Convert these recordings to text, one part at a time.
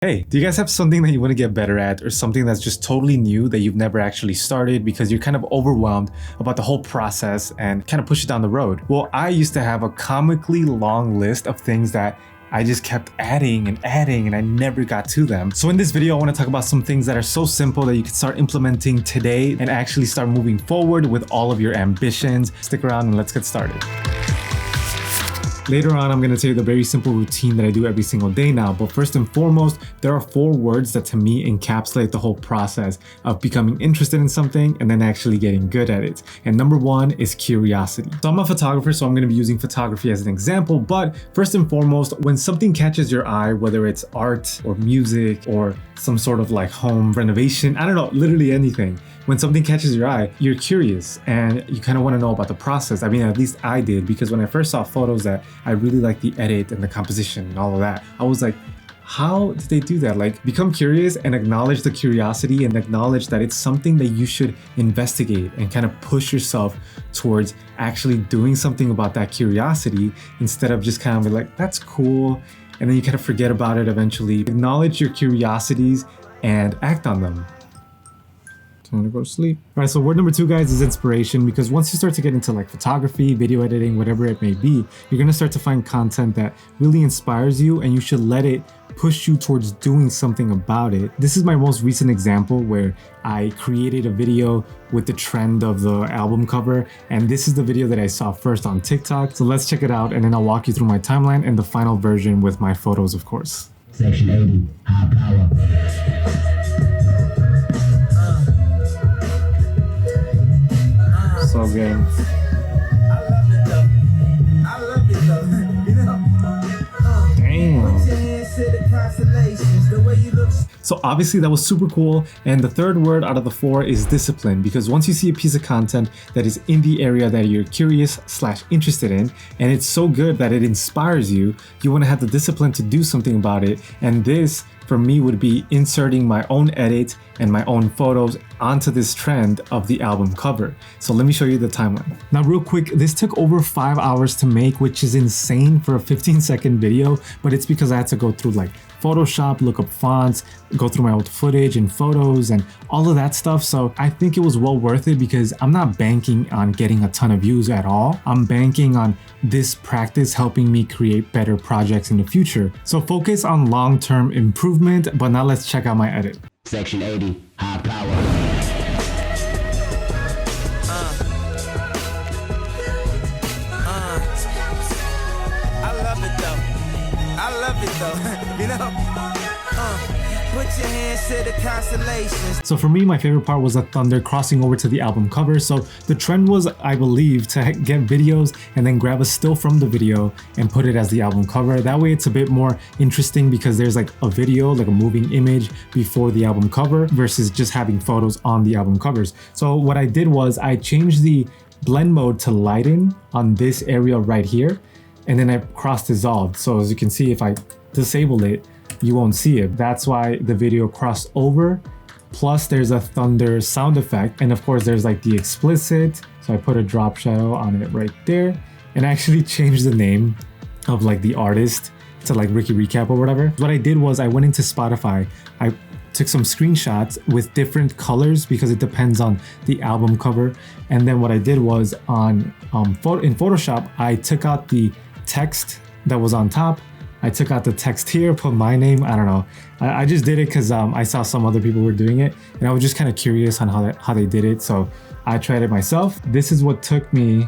Hey, do you guys have something that you want to get better at or something that's just totally new that you've never actually started because you're kind of overwhelmed about the whole process and kind of push it down the road? Well, I used to have a comically long list of things that I just kept adding and I never got to them. So in this video, I want to talk about some things that are so simple that you can start implementing today and actually start moving forward with all of your ambitions. Stick around and let's get started. Later on, I'm going to tell you the very simple routine that I do every single day now. But first and foremost, there are 4 words that to me encapsulate the whole process of becoming interested in something and then actually getting good at it. And number 1 is curiosity. So I'm a photographer, so I'm going to be using photography as an example. But first and foremost, when something catches your eye, whether it's art or music or some sort of like home renovation, I don't know, literally anything. When something catches your eye, you're curious and you kind of want to know about the process. I mean, at least I did, because when I first saw photos that I really liked the edit and the composition and all of that, I was like, how did they do that? Like, become curious and acknowledge the curiosity and acknowledge that it's something that you should investigate and kind of push yourself towards actually doing something about that curiosity instead of just kind of like, that's cool. And then you kind of forget about it eventually. Acknowledge your curiosities and act on them. Time to go to sleep. All right, so word number 2, guys, is inspiration, because once you start to get into like photography, video editing, whatever it may be, you're gonna start to find content that really inspires you and you should let it push you towards doing something about it. This is my most recent example where I created a video with the trend of the album cover, and this is the video that I saw first on TikTok. So let's check it out and then I'll walk you through my timeline and the final version with my photos, of course. Section 80, high power. So good. Damn. So obviously that was super cool. And the third word out of the 4 is discipline, because once you see a piece of content that is in the area that you're curious/interested in, and it's so good that it inspires you, you want to have the discipline to do something about it. And this, for me, would be inserting my own edit and my own photos onto this trend of the album cover. So let me show you the timeline. Now, real quick, this took over 5 hours to make, which is insane for a 15-second video, but it's because I had to go through like Photoshop, look up fonts, go through my old footage and photos and all of that stuff. So I think it was well worth it because I'm not banking on getting a ton of views at all. I'm banking on this practice helping me create better projects in the future. So focus on long-term improvement, but now let's check out my edit. Section 80, high power. You know, put your hands to the constellations. So for me, my favorite part was the thunder crossing over to the album cover. So the trend was, I believe, to get videos and then grab a still from the video and put it as the album cover. That way it's a bit more interesting because there's like a video, like a moving image before the album cover versus just having photos on the album covers. So what I did was I changed the blend mode to lighten on this area right here. And then I cross dissolved. So as you can see, if I disable it, you won't see it. That's why the video crossed over. Plus there's a thunder sound effect. And of course there's like the explicit. So I put a drop shadow on it right there and actually changed the name of like the artist to like Ricky Recap or whatever. What I did was I went into Spotify. I took some screenshots with different colors because it depends on the album cover. And then what I did was in Photoshop, I took out the text that was on top. I took out the text here, put my name. I don't know. I just did it because I saw some other people were doing it, and I was just kind of curious on how they did it. So I tried it myself. This is what took me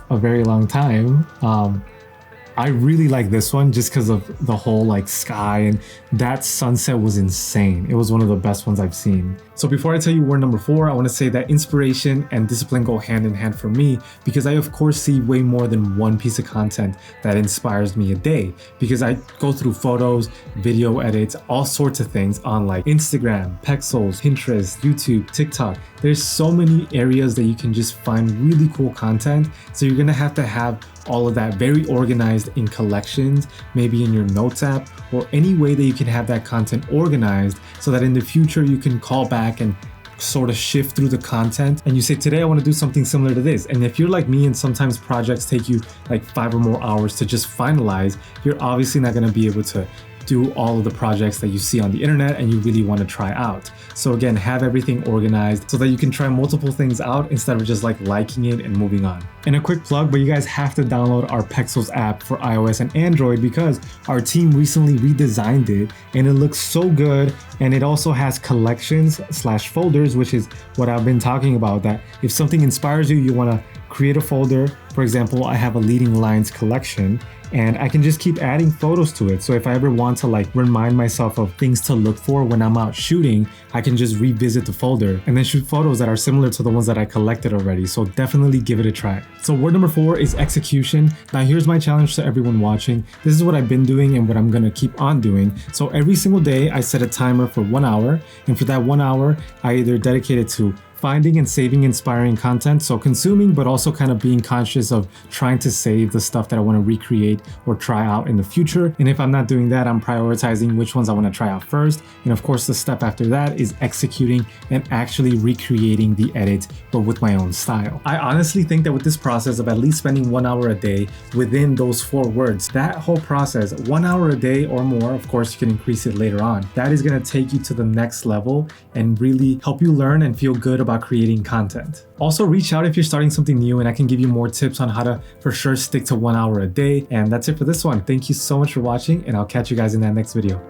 a very long time. I really like this one just because of the whole like sky, and that sunset was insane. It was one of the best ones I've seen. So before I tell you word number 4, I want to say that inspiration and discipline go hand in hand for me, because I of course see way more than one piece of content that inspires me a day, because I go through photos, video edits, all sorts of things on like Instagram, Pexels, Pinterest, YouTube, TikTok. There's so many areas that you can just find really cool content. So you're gonna have to have all of that very organized in collections, maybe in your notes app, or any way that you can have that content organized so that in the future you can call back and sort of shift through the content and you say, today I want to do something similar to this. And if you're like me and sometimes projects take you like 5 or more hours to just finalize, you're obviously not going to be able to do all of the projects that you see on the internet and you really want to try out. So again, have everything organized so that you can try multiple things out instead of just like liking it and moving on. And a quick plug, but you guys have to download our Pexels app for iOS and Android because our team recently redesigned it and it looks so good. And it also has collections/folders, which is what I've been talking about, that if something inspires you, you want to create a folder. For example, I have a leading lines collection and I can just keep adding photos to it. So if I ever want to like remind myself of things to look for when I'm out shooting, I can just revisit the folder and then shoot photos that are similar to the ones that I collected already. So definitely give it a try. So word number 4 is execution. Now here's my challenge to everyone watching. This is what I've been doing and what I'm gonna keep on doing. So every single day I set a timer for 1 hour, and for that 1 hour, I either dedicate it to finding and saving inspiring content, so consuming, but also kind of being conscious of trying to save the stuff that I want to recreate or try out in the future. And if I'm not doing that, I'm prioritizing which ones I want to try out first. And of course, the step after that is executing and actually recreating the edit, but with my own style. I honestly think that with this process of at least spending 1 hour a day within those 4 words, that whole process, 1 hour a day or more, of course, you can increase it later on. That is going to take you to the next level and really help you learn and feel good about creating content. Also, reach out if you're starting something new and I can give you more tips on how to for sure stick to 1 hour a day. And that's it for this one. Thank you so much for watching and I'll catch you guys in that next video.